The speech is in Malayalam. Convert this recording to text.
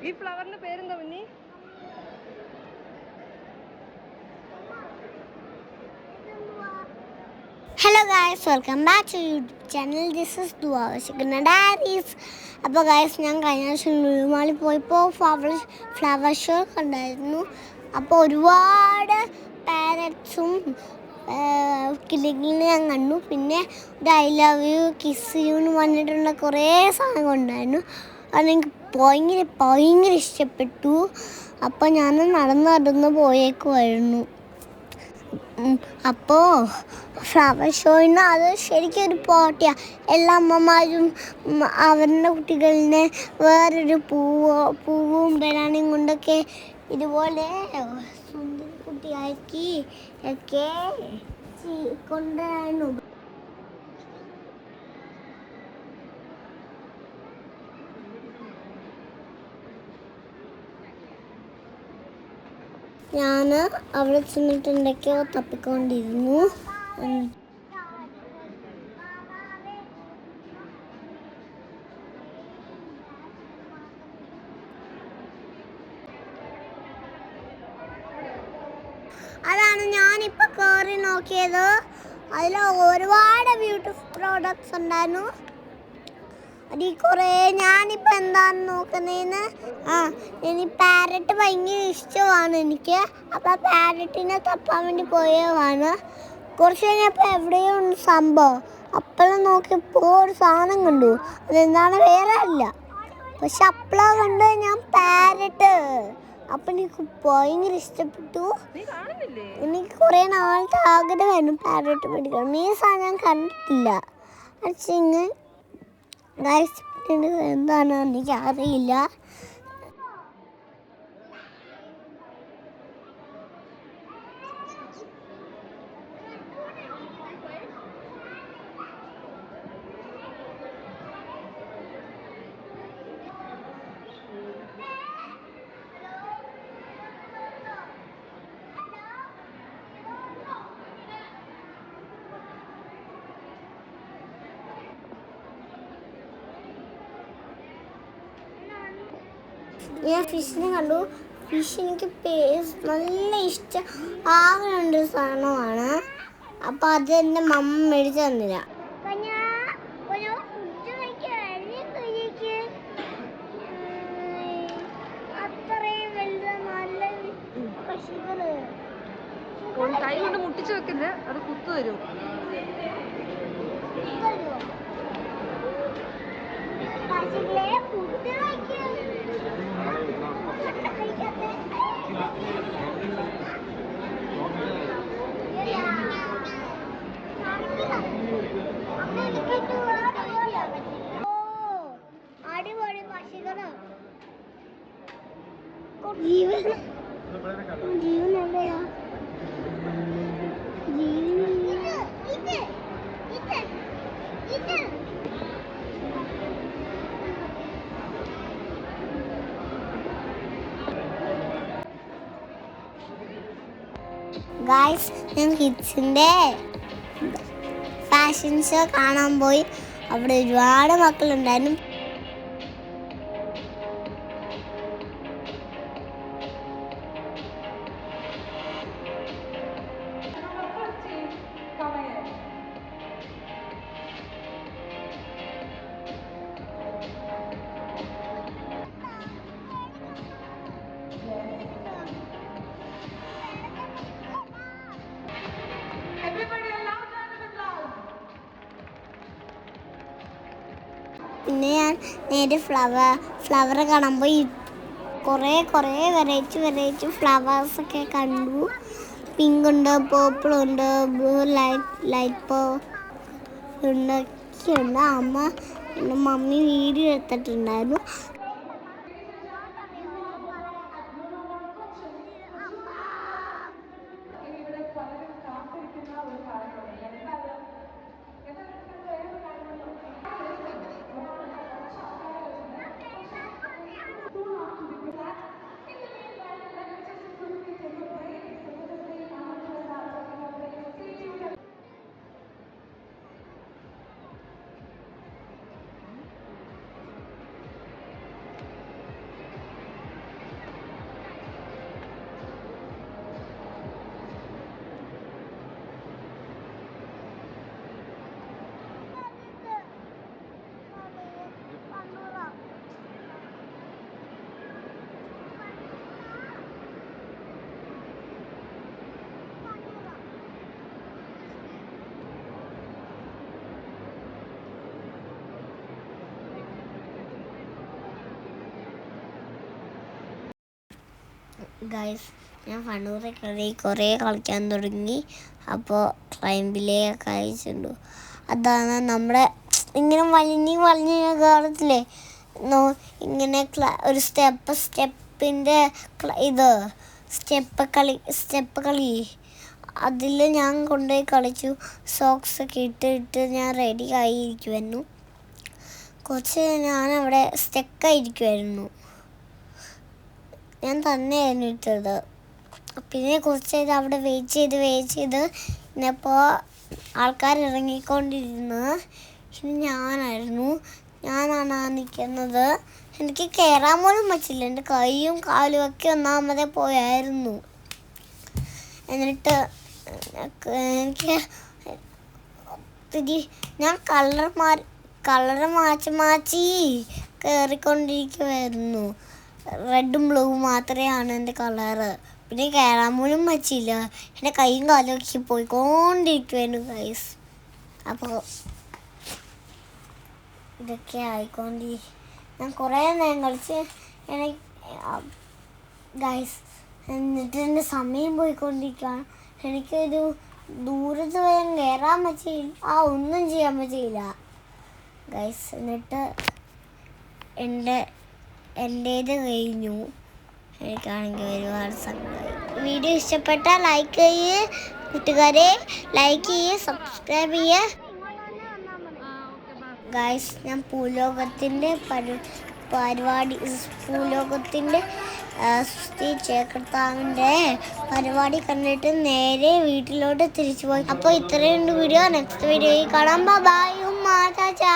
ഈ ഫ്ലവറിന്റെ പേരെന്താ കുഞ്ഞി? Hello guys, welcome back to YouTube channel. This is Dua വശിക്കുന്ന ഡയറീസ്. അപ്പോൾ ഗായ്സ്, ഞാൻ കഴിഞ്ഞ ദിവസം ലുലുമാളിൽ പോയപ്പോൾ ഫ്ലവർ ഷോ കണ്ടായിരുന്നു. അപ്പോൾ ഒരുപാട് പാരറ്റ്സും കിളികളെ ഞാൻ കണ്ടു. പിന്നെ ഒരു I love you, kiss U എന്ന് പറഞ്ഞിട്ടുള്ള കുറേ സാധനങ്ങൾ ഉണ്ടായിരുന്നു. അതെനിക്ക് ഭയങ്കര ഇഷ്ടപ്പെട്ടു. അപ്പോൾ ഞാൻ നടന്ന് പോയേക്കുമായിരുന്നു. അപ്പോൾ ഫ്ലവർ ഷോയിന് അത് ശരിക്കും ഒരു പോട്ടിയാണ്. എല്ലാ അമ്മമാരും അവരുടെ കുട്ടികളിനെ വേറൊരു പൂവും ബനാനയും കൊണ്ടൊക്കെ ഇതുപോലെ സുന്ദരി കുട്ടിയാക്കി ഒക്കെ കൊണ്ടുവരായിരുന്നു. ഞാൻ അവിടെ ചെന്നിട്ട് എന്തൊക്കെയോ തപ്പിക്കൊണ്ടിരുന്നു. അതാണ് ഞാനിപ്പോൾ കയറി നോക്കിയത്. അതിൽ ഒരുപാട് ബ്യൂട്ടിഫുൾ പ്രോഡക്ട്സ് ഉണ്ടായിരുന്നു. അതിൽ കുറേ ഞാനിപ്പോൾ എന്താണ് നോക്കുന്നതെന്ന് ഇനി പാരറ്റ് ഭയങ്കര ഇഷ്ടമാണ് എനിക്ക്. അപ്പോൾ പാരറ്റിനെ തപ്പാൻ വേണ്ടി പോയതാണ്. കുറച്ച് കഴിഞ്ഞപ്പോൾ എവിടെയോ ഉണ്ട് സംഭവം. അപ്പോഴും നോക്കിയപ്പോൾ ഒരു സാധനം കണ്ടു. അതെന്താണ് വേറെ അല്ല, പക്ഷെ അപ്പോഴാ കണ്ട് ഞാൻ പാരറ്റ്. അപ്പം എനിക്ക് ഭയങ്കര ഇഷ്ടപ്പെട്ടു. എനിക്ക് കുറേ നാളത്തെ ആഗ്രഹമായിരുന്നു പാരറ്റ് മേടിക്കണം. ഈ സാധനം ഞാൻ കണ്ടിട്ടില്ല. പക്ഷേ എന്താണെന്ന് എനിക്ക് അറിയില്ല. ഞാൻ ഫിഷിനെ കണ്ടു. ഫിഷ് എനിക്ക് നല്ല ഇഷ്ടം ആകുന്നുണ്ട് സാധനമാണ്. അപ്പം അത് എൻ്റെ മമ്മ മേടിച്ച് തന്നില്ല. കൈ കൊണ്ട് മുട്ടിച്ച് വെക്കരുത്, അത് കുത്തു തരും. അടിപൊളി പക്ഷികള് ജീവൻ എവിടെയാ? ഗായ്സ്, ഞാൻ കിഡ്സിൻ്റെ ഫാഷൻ ഷോ കാണാൻ പോയി. അവിടെ ഒരുപാട് മക്കളുണ്ടായിരുന്നു. പിന്നെ ഞാൻ നേരെ ഫ്ലവർ കാണാൻ പോയി. കുറേ വെറൈറ്റി ഫ്ലവേഴ്സൊക്കെ കണ്ടു. പിങ്ക് ഉണ്ട്, പേർപ്പിൾ ഉണ്ട്, ലൈറ്റ് ഉണ്ടൊക്കെയുണ്ട്. എൻ്റെ മമ്മി വീഡിയോ എടുത്തിട്ടുണ്ടായിരുന്നു. ഗൈസ് ഞാൻ ഫണ്ണൂറെ കയറി കുറേ കളിക്കാൻ തുടങ്ങി. അപ്പോൾ ക്ലൈമ്പിലേക്ക് അയച്ചിട്ടു. അതാണ് നമ്മുടെ ഇങ്ങനെ വലിഞ്ഞ് കയറത്തില്ലേ, ഇങ്ങനെ ഒരു സ്റ്റെപ്പിൻ്റെ ഇത് സ്റ്റെപ്പ് കളി അതിൽ ഞാൻ കൊണ്ടുപോയി കളിച്ചു. സോക്സ് ഒക്കെ ഇട്ടിട്ട് ഞാൻ റെഡി ആയിരിക്കുമായിരുന്നു. കുറച്ച് ഞാനവിടെ സ്റ്റക്കായിരിക്കുമായിരുന്നു. ഞാൻ തന്നെയായിരുന്നു ഇട്ടത്. പിന്നെ കുറച്ച് നേരം അവിടെ വെയിറ്റ് ചെയ്ത് ഇന്നിപ്പോൾ ആൾക്കാർ ഇറങ്ങിക്കൊണ്ടിരുന്നു. ഇനി ഞാനാണ് നിൽക്കുന്നത്. എനിക്ക് കയറാൻ പോലും പറ്റില്ല. എൻ്റെ കൈയും കാലും ഒക്കെ ഒന്നാമതേ പോയായിരുന്നു. എന്നിട്ട് എനിക്ക് ഞാൻ കളർ മാറ്റി കയറിക്കൊണ്ടിരിക്കുമായിരുന്നു. റെഡും ബ്ലൂവും മാത്രമാണ് എൻ്റെ കളറ്. പിന്നെ കയറാൻ പോലും പറ്റില്ല. എൻ്റെ കൈയും കാലും ഒക്കെ പോയിക്കൊണ്ടിരിക്കുമായിരുന്നു ഗൈസ്. അപ്പോൾ ഇതൊക്കെ ഞാൻ കുറേ നേരം കളിച്ച് ഗൈസ്. എന്നിട്ട് എൻ്റെ സമയം പോയിക്കൊണ്ടിരിക്കുകയാണ്. എനിക്കൊരു ദൂരത്ത് വരെ കയറാൻ പറ്റിയില്ല, ഒന്നും ചെയ്യാൻ പറ്റിയില്ല ഗൈസ്. എന്നിട്ട് എൻ്റേത് കഴിഞ്ഞു. എനിക്കാണെങ്കിൽ ഒരുപാട് സങ്കടമായി. വീഡിയോ ഇഷ്ടപ്പെട്ടാൽ ലൈക്ക് ചെയ്യ് കൂട്ടുകാരെ, ലൈക്ക് ചെയ്യ്, സബ്സ്ക്രൈബ് ചെയ്യ് ഗൈസ്. ഞാൻ ഭൂലോകത്തിൻ്റെ ചേക്കർത്താവിൻ്റെ പരിപാടി കണ്ടിട്ട് നേരെ വീട്ടിലോട്ട് തിരിച്ചു പോയി. അപ്പോൾ ഇത്രയുണ്ട് വീഡിയോ. നെക്സ്റ്റ് വീഡിയോയിൽ കാണാം. ബൈ ഉമ്മ ചാച്ചാ.